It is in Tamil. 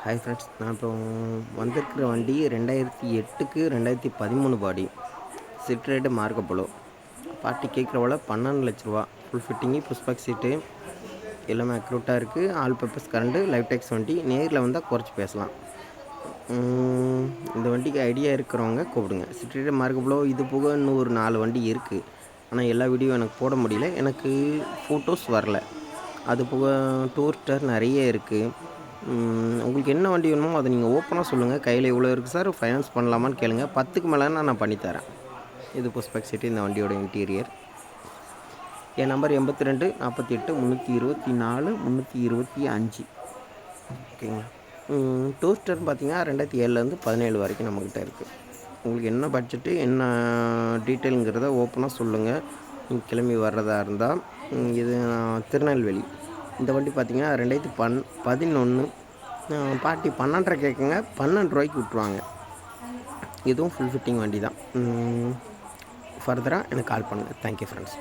ஹாய் ஃப்ரெண்ட்ஸ், நான் இப்போ வந்திருக்கிற வண்டி 2008க்கு 2013 பாடி சிட்ரேட்டு மார்க்கப்போலோ. பார்ட்டி கேட்குறவள 12 லட்ச ரூபா. ஃபுல் ஃபிட்டிங்கு, புஷ்பாக் சீட்டு எல்லாமே அக்யூரேட்டாக இருக்குது. ஆல் பர்பஸ் கரண்ட்டு, லைவ் டேக்ஸ் வண்டி. நேரில் வந்தால் குறைச்சி பேசலாம். இந்த வண்டிக்கு ஐடியா இருக்கிறவங்க கூப்பிடுங்க. சிட்ரேட்டு மார்க்கப்போலோ இது போக இன்னும் ஒரு 4 வண்டி இருக்குது. ஆனால் எல்லா வீடியோ எனக்கு போட முடியல, எனக்கு ஃபோட்டோஸ் வரல. அது போக டூரிஸ்டர் நிறைய இருக்குது. உங்களுக்கு என்ன வண்டி வேணுமோ அதை நீங்கள் ஓப்பனாக சொல்லுங்கள். கையில் இவ்வளோ இருக்குது சார், ஃபைனான்ஸ் பண்ணலாமான்னு கேளுங்க. 10க்கு மேலேனா நான் பண்ணித்தரேன். இது புஷ்பாக் சிட்டி, இந்த வண்டியோட இன்டீரியர். என் நம்பர் 82 48 324 325. ஓகேங்களா. டூரிஸ்டர்னு பார்த்தீங்கன்னா 2007 17 வரைக்கும் நம்மக்கிட்ட இருக்குது. உங்களுக்கு என்ன பட்ஜெட்டு, என்ன டீட்டெயிலுங்கிறத ஓப்பனாக சொல்லுங்கள். நீங்கள் கிளம்பி வர்றதா இருந்தால் இது திருநெல்வேலி. இந்த வண்டி பார்த்தீங்கன்னா 2011. பார்ட்டி 12.5 கேட்குங்க, 12 ரூபாய்க்கு விட்ருவாங்க. இதுவும் ஃபுல் ஃபிட்டிங் வண்டி தான். ஃபர்தராக எனக்கு கால் பண்ணுங்கள். Thank you friends.